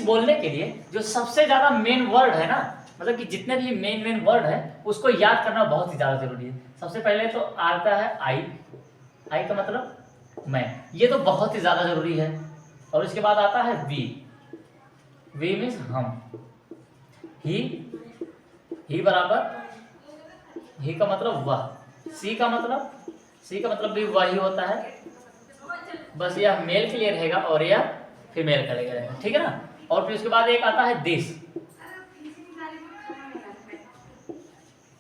बोलने के लिए जो सबसे ज्यादा मेन वर्ड है ना, मतलब कि जितने भी मेन वर्ड है उसको याद करना बहुत ही ज्यादा जरूरी है। सबसे पहले तो आता है आई, आई का मतलब मैं, ये तो बहुत ही ज्यादा जरूरी है। और इसके बाद आता है वी, वी मीन्स हम, ही बराबर, ही का मतलब वह, सी का मतलब भी वही होता है, बस यह मेल के लिए रहेगा और यह फीमेल का लिए रहेगा, ठीक है ना। और फिर उसके बाद एक आता है दिस,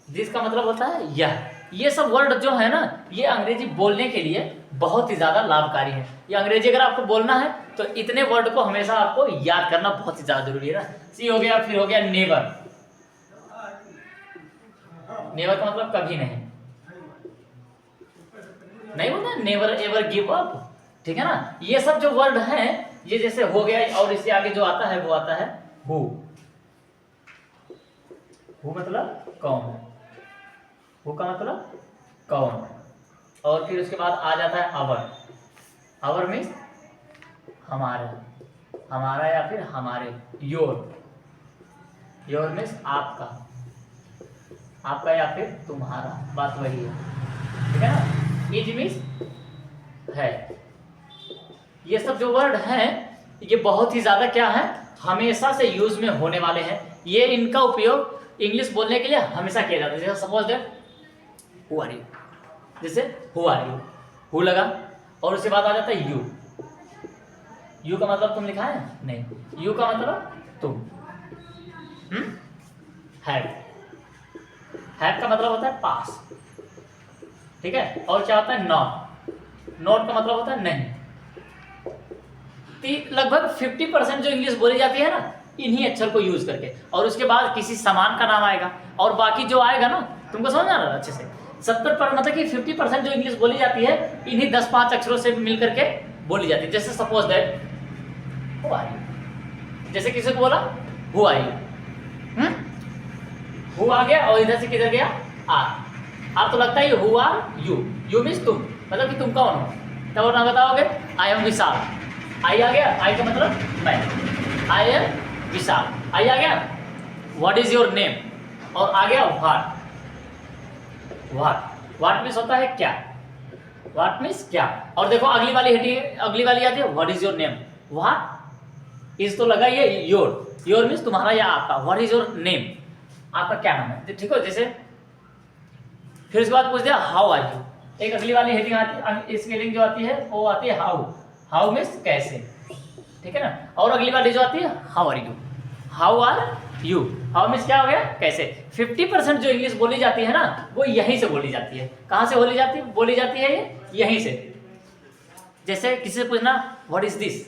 दिस का मतलब होता है यह। ये सब वर्ड जो है ना, ये अंग्रेजी बोलने के लिए बहुत ही ज्यादा लाभकारी है। ये अंग्रेजी अगर आपको बोलना है तो इतने वर्ड को हमेशा आपको याद करना बहुत ही ज्यादा जरूरी है ना। सी हो गया, फिर हो गया नेवर, नेवर का मतलब कभी नहीं, नहीं बोलते नेवर एवर गिव अप, ठीक है ना। ये सब जो वर्ड हैं ये जैसे हो गया, और इससे आगे जो आता है वो आता है हु, हु मतलब कौन, हु का मतलब कौन। और फिर उसके बाद आ जाता है अवर, अवर मीन्स हमारा, हमारा या फिर हमारे, योर, योर मीन्स आपका, आपका या फिर तुम्हारा, बात वही है, ठीक है ना। इज मीन्स है। ये सब जो वर्ड हैं ये बहुत ही ज्यादा क्या है, हमेशा से यूज में होने वाले हैं। ये इनका उपयोग इंग्लिश बोलने के लिए हमेशा किया जाता है। जैसे suppose that who are you, जैसे हु आर यू, हु लगा और उसके बाद आ जाता है यू, यू का मतलब तुम लिखा है नहीं, यू का मतलब तुम, हैव, हैव का मतलब होता है पास, ठीक है। और क्या होता है नॉट, नॉट का मतलब होता है नहीं। लगभग 50% जो इंग्लिश बोली जाती है ना इन्हीं अक्षर को यूज करके, और उसके बाद किसी सामान का नाम आएगा और बाकी जो आएगा ना, तुमको समझ आ रहा है अच्छे से। 70% मतलब कि 50% जो इंग्लिश बोली जाती है इन्हीं 10-5 अक्षरों से मिल करके बोली जाती है। जैसे suppose that who are you, जैसे किसी को बोला हु आर यू, हु आ गया और इधर से किधर गया आर, आप तो लगता है who are you, you means तुम, मतलब कि तुम कौन हो, तब ना बताओगे आई एम विशाल, आई आ गया, आई का मतलब मैं, आई एम विशाल, आई आ गया। व्हाट इज योर नेम, और आ गया व्हाट, व्हाट मीन्स होता है क्या, व्हाट मीन्स क्या। और देखो अगली वाली हेडिंग, अगली वाली आती है what is your name, what is तो लगा ये योर, योर मीन्स तुम्हारा या आपका, व्हाट इज योर नेम, आपका क्या नाम है, ठीक है। जैसे फिर उसके बाद पूछ दिया हाउ आर यू, एक अगली वाली हेडिंग आती है, स्पेलिंग जो आती है वो आती है हाउ, हाउ मीन्स कैसे, ठीक है ना। और अगली वाली जो आती है how are you, how are you, how means क्या हो गया कैसे। 50% जो इंग्लिश बोली जाती है ना वो यहीं से बोली जाती है। कहाँ से बोली जाती है ये यहीं से। जैसे किसी से पूछना what is this,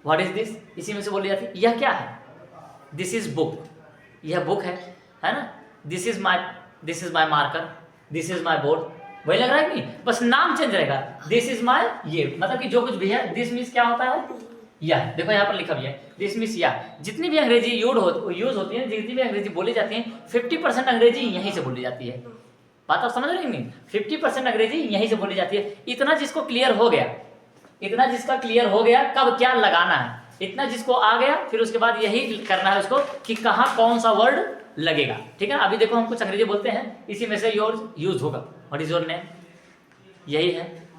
what is this, इसी में से बोली जाती है। यह क्या है, दिस इज बुक, यह बुक है ना। This is my marker, this is my board, वही लग रहा है कि नहीं, बस नाम चेंज रहेगा। दिस इज माई, ये मतलब कि जो कुछ भी है, दिस मीन्स क्या होता है यह, देखो यहाँ पर लिखा भी है दिस मीन्स यह। जितनी भी अंग्रेजी यूज होती है, जितनी भी अंग्रेजी बोली जाती है, 50% अंग्रेजी यहीं से बोली जाती है। बात आप समझ रहे हैं नहीं, 50% अंग्रेजी यहीं से बोली जाती है। इतना जिसको क्लियर हो गया, इतना जिसका क्लियर हो गया कब क्या लगाना है, इतना जिसको आ गया, फिर उसके बाद यही करना है उसको कि कहाँ कौन सा वर्ड लगेगा, ठीक है ना। अभी देखो हम कुछ अंग्रेजी बोलते हैं, इसी में से योर यूज होगा। व्हाट इज योर नेम, यही है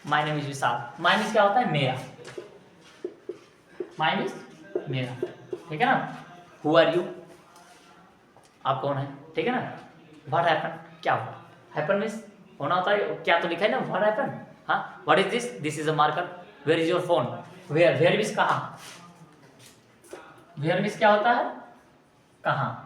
my name is Vishal. My means क्या होता है मेरा, माय मीन्स मेरा, ठीक है ना। हु आर यू, आप कौन है, ठीक है ना। व्हाट हैपन, क्या हुआ, हैपन मीन्स होना होता है, क्या तो लिखा है ना व्हाट हैपन। हाँ, what is this, this is a marker. Where is your phone, where, where means कहाँ, वेयर मीन्स क्या होता है कहाँ,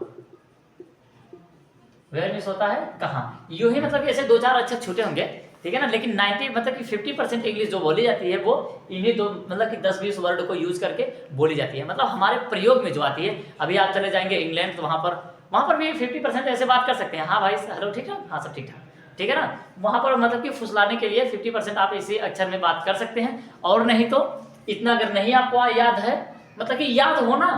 वेयर मीन्स होता है कहाँ। यूं ही मतलब ऐसे 2-4 अक्षर छूटे होंगे, ठीक है ना। लेकिन 90 मतलब कि 50% इंग्लिश जो बोली जाती है वो इन्हीं दो मतलब कि 10-20 वर्ड को यूज करके बोली जाती है। मतलब हमारे प्रयोग में जो आती है, अभी आप चले जाएंगे इंग्लैंड तो वहाँ पर भी 50% ऐसे बात कर सकते हैं, हाँ भाई हेलो ठीक है, हाँ सब ठीक ठाक, ठीक है ना। वहाँ पर मतलब कि फुसलाने के लिए 50% आप इसी अक्षर में बात कर सकते हैं। और नहीं तो इतना अगर नहीं आपको याद है, मतलब कि याद हो ना,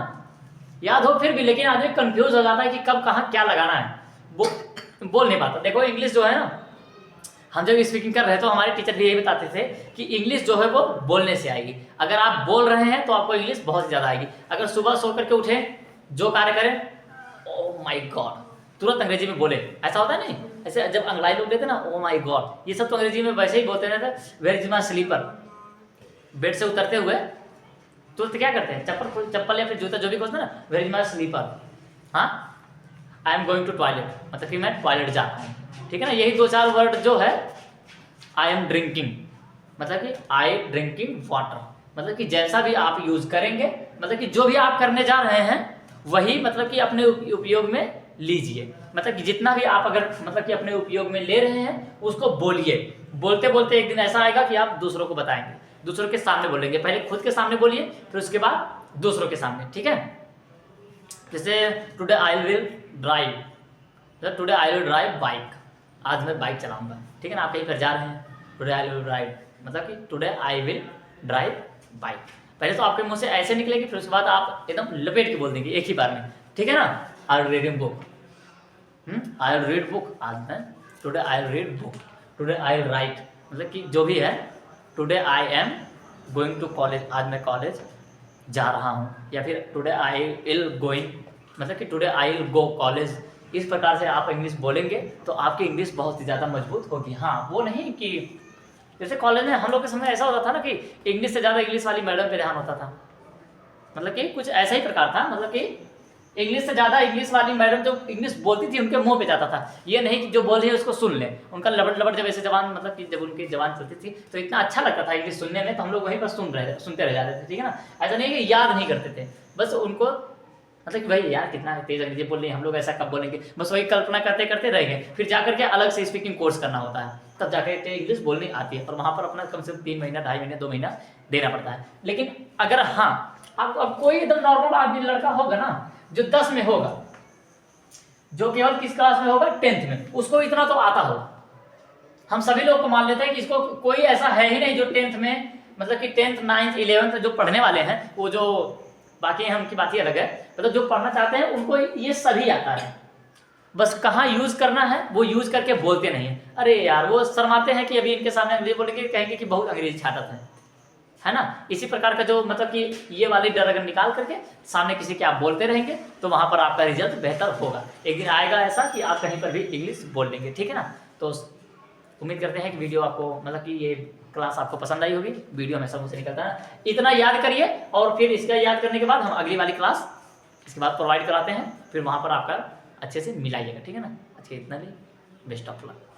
याद हो फिर भी, लेकिन आदमी कंफ्यूज हो जाता है कि कब कहाँ क्या लगाना है, वो बोल नहीं पाता। देखो इंग्लिश जो है ना, हम जब स्पीकिंग कर रहे हैं तो हमारे टीचर भी यही बताते थे कि इंग्लिश जो है वो बोलने से आएगी। अगर आप बोल रहे हैं तो आपको इंग्लिश बहुत ज़्यादा आएगी। अगर सुबह सो करके उठे, जो कार्य करें, ओह माय गॉड, तुरंत अंग्रेजी में बोले, ऐसा होता है नहीं? ऐसे जब अंग्रेजी लोग लेते ना, ओह माय गॉड, ये सब तो अंग्रेजी में वैसे ही बोलते रहते। वेयर इज माय स्लीपर, बेड से उतरते हुए तुरंत क्या करते हैं, चप्पल या फिर जूता जो भी खोलते हैं ना, वेयर इज माय स्लीपर, हाँ, I am going to toilet, मतलब कि मैं टॉयलेट जा रहा हूँ, ठीक है ना। यही 2-4 वर्ड जो है, आई एम ड्रिंकिंग, मतलब कि आई ड्रिंकिंग वाटर, मतलब कि जैसा भी आप यूज करेंगे, मतलब कि जो भी आप करने जा रहे हैं वही मतलब कि अपने उपयोग में लीजिए। मतलब कि जितना भी आप अगर मतलब कि अपने उपयोग में ले रहे हैं उसको बोलिए। बोलते बोलते एक दिन ऐसा आएगा कि आप दूसरों को बताएंगे, दूसरों के सामने बोलेंगे। पहले खुद के सामने बोलिए, फिर उसके बाद दूसरों के सामने, ठीक है। जैसे today I will drive, today I will drive bike, आज मैं बाइक चलाऊंगा, ठीक है ना। आप कहीं पर जा रहे हैं, टुडे आई विल ड्राइव, मतलब कि today I will drive bike. पहले तो आपके मुंह से ऐसे निकलेगी, फिर उसके बाद आप एकदम लपेट के बोल देंगे एक ही बार में, ठीक है ना। I will reading book, I will read book, आज मैं today I will read book, today I will write, मतलब कि जो भी है, today I am going to college, आज मैं कॉलेज जा रहा हूँ, या फिर टुडे आई विल गोइंग, मतलब कि today I will go college. इस प्रकार से आप इंग्लिश बोलेंगे तो आपकी इंग्लिश बहुत ही ज़्यादा मजबूत होगी। हाँ, वो नहीं कि जैसे कॉलेज में हम लोग के समय ऐसा होता था ना कि इंग्लिश से ज़्यादा इंग्लिश वाली मैडम पे ध्यान होता था, मतलब कि कुछ ऐसा ही प्रकार था, मतलब कि इंग्लिश से ज़्यादा इंग्लिश वाली मैडम जो इंग्लिश बोलती थी उनके मुंह पे जाता था। ये नहीं कि जो बोल रही है उसको सुन लें, उनका लबड़ लबड़ जब ऐसे जबान, मतलब कि जब उनकी जबान चलती थी तो इतना अच्छा लगता था इंग्लिश सुनने में, तो हम लोग वहीं पर सुनते रह जाते थे, ठीक है ना। ऐसा नहीं कि याद नहीं करते थे, बस उनको मतलब कि भाई यार कितना तेज अंग्रेजी बोल रही है, हम लोग ऐसा कब बोलेंगे, बस वही कल्पना करते करते रह गए। फिर जाकर के अलग से स्पीकिंग कोर्स करना होता है, तब जाकर के इंग्लिश बोलनी आती है, और वहाँ पर अपना कम से कम 3 महीना, 2.5 महीना, 2 महीना देना पड़ता है। लेकिन अगर हाँ, अब कोई एकदम नॉर्मल आदमी लड़का होगा ना जो 10 में होगा, जो केवल किस क्लास में होगा, 10th में, उसको इतना तो आता होगा। हम सभी लोग को मान लेते हैं कि इसको कोई ऐसा है ही नहीं जो 10th में, मतलब कि 10th, 9th, 11th जो पढ़ने वाले हैं, वो जो बाकी हैं उनकी बात ही अलग है, मतलब जो पढ़ना चाहते हैं उनको ये सभी आता है, बस कहाँ यूज करना है वो यूज करके बोलते नहीं है। अरे यार वो शर्माते हैं कि अभी इनके सामने अंग्रेजी बोलेंगे, कहेंगे कि बहुत अंग्रेजी छाटत है ना। इसी प्रकार का जो मतलब कि ये वाली डर अगर निकाल करके सामने किसी के आप बोलते रहेंगे तो वहाँ पर आपका रिजल्ट बेहतर होगा। एक दिन आएगा ऐसा कि आप कहीं पर भी इंग्लिश बोल लेंगे, ठीक है ना। तो उम्मीद करते हैं कि वीडियो आपको, मतलब कि ये क्लास आपको पसंद आई होगी। वीडियो हमेशा मुझसे निकलता है, इतना याद करिए, और फिर इसका याद करने के बाद हम अगली वाली क्लास इसके बाद प्रोवाइड कराते हैं, फिर वहाँ पर आपका अच्छे से मिलाइएगा, ठीक है ना। अच्छा, इतना भी, बेस्ट ऑफ लक।